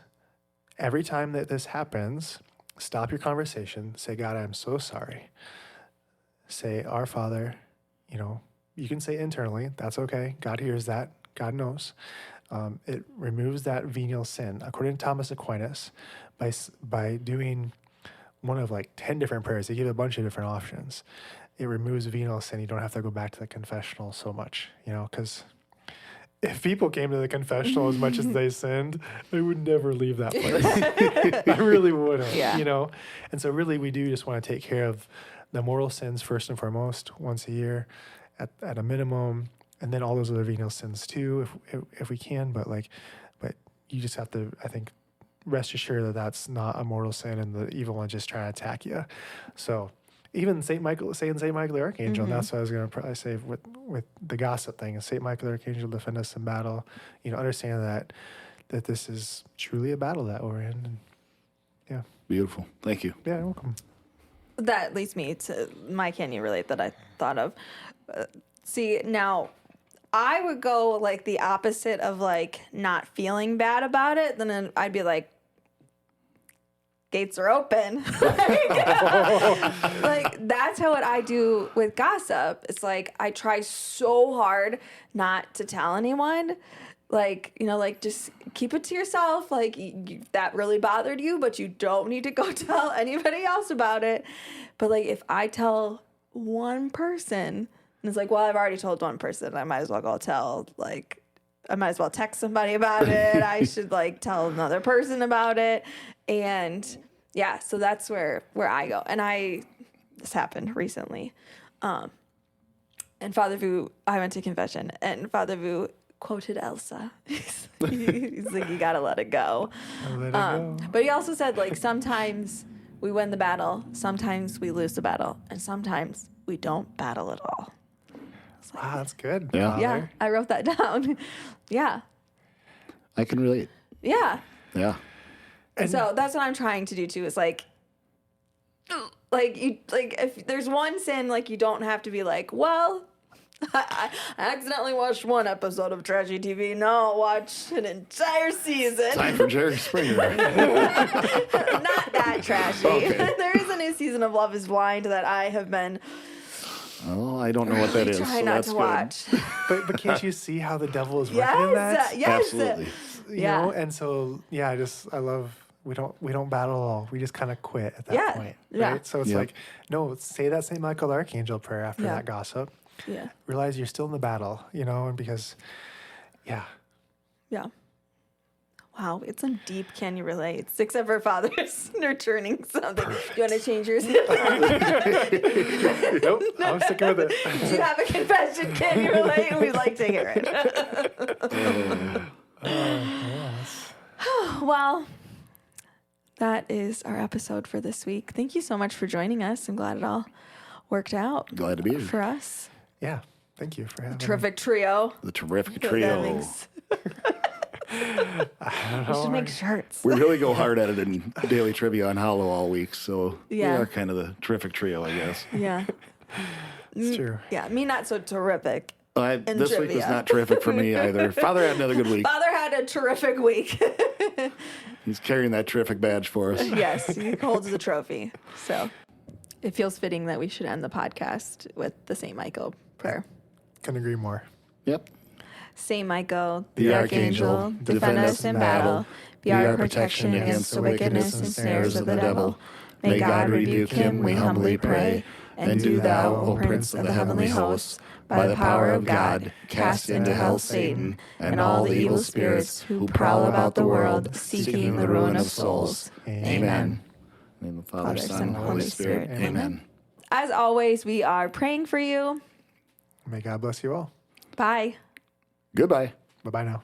every time that this happens, stop your conversation. Say, God, I'm so sorry. Say, Our Father. You can say internally. That's okay. God hears that. God knows. It removes that venial sin. According to Thomas Aquinas, by doing one of like 10 different prayers, they give a bunch of different options. It removes venial sin. You don't have to go back to the confessional so much, because if people came to the confessional as much as they sinned, they would never leave that place. I really wouldn't, And so really we do just want to take care of the mortal sins first and foremost once a year at a minimum, and then all those other venial sins too, if we can. But you just have to, I think, rest assured that that's not a mortal sin and the evil one just trying to attack you. So even St. Michael the Archangel, and that's what I was going to probably say with the gossip thing, is St. Michael the Archangel defend us in battle. Understand that this is truly a battle that we're in. And, yeah. Beautiful. Thank you. Yeah, you're welcome. That leads me to my can you relate that I thought of. See, now I would go like the opposite of like not feeling bad about it. Then I'd be like, gates are open. Like that's how what I do with gossip. It's like I try so hard not to tell anyone. Like, just keep it to yourself. Like that really bothered you, but you don't need to go tell anybody else about it. But like if I tell one person, and it's like, well, I've already told one person, I might as well go tell, like, I might as well text somebody about it. I should like tell another person about it. And yeah, so that's where I go. And this happened recently. And Father Vu, I went to confession, and Father Vu quoted Elsa. He's like, you gotta let it go. Let it go. But he also said, like, sometimes we win the battle, sometimes we lose the battle, and sometimes we don't battle at all. Wow, that's good. Yeah. Yeah, I wrote that down. Yeah. I can relate. Yeah. Yeah. And So that's what I'm trying to do too. Is like if there's one sin, like you don't have to be like, well, I accidentally watched one episode of trashy TV. No, I'll watch an entire season. Time for Jerry Springer. Not that trashy. Okay. There is a new season of Love Is Blind that I have been Oh, I don't know what that is. trying So not that's to good. watch. but can't you see how the devil is working in that? Yes, Absolutely. You Yeah. know, and so I love we don't battle at all. We just kind of quit at that point, right? Yeah. So it's Yep. like, no, say that St. Michael the Archangel prayer after Yeah. that gossip. Yeah. Realize you're still in the battle, you know, and because, yeah, Yeah. Wow, it's some deep can you relate? 6 of our fathers nurturing something. You want to change yours? Do nope, I'm sticking with it. you have a confession? Can you relate? We'd like to hear it. Yes. Well, that is our episode for this week. Thank you so much for joining us. I'm glad it all worked out Glad to be here. for us. Yeah, thank you for having me. Terrific trio. The terrific That trio. makes- I don't We should know. make shirts. We really go hard at it in daily trivia on Hollow all week, so Yeah. we are kind of the terrific trio, I guess. Yeah. It's true. Yeah, me not so terrific. This week was trivia. not terrific for me either. Father had another good week. Father had a terrific week. He's carrying that terrific badge for us. Yes, he holds the trophy. So it feels fitting that we should end the podcast with the St. Michael prayer. Couldn't agree more. Yep. Saint Michael, The the Archangel, Archangel, defend us in battle. Be our protection against the wickedness and snares of the devil. May God rebuke him, we humbly pray. And do thou, O Prince of the heavenly hosts, by the power of God, cast into hell Satan and all the evil spirits who prowl about the world, seeking the ruin of souls. Amen. In the name of the Father, Son, and Holy Spirit. Amen. As always, we are praying for you. May God bless you all. Bye. Goodbye. Bye bye now.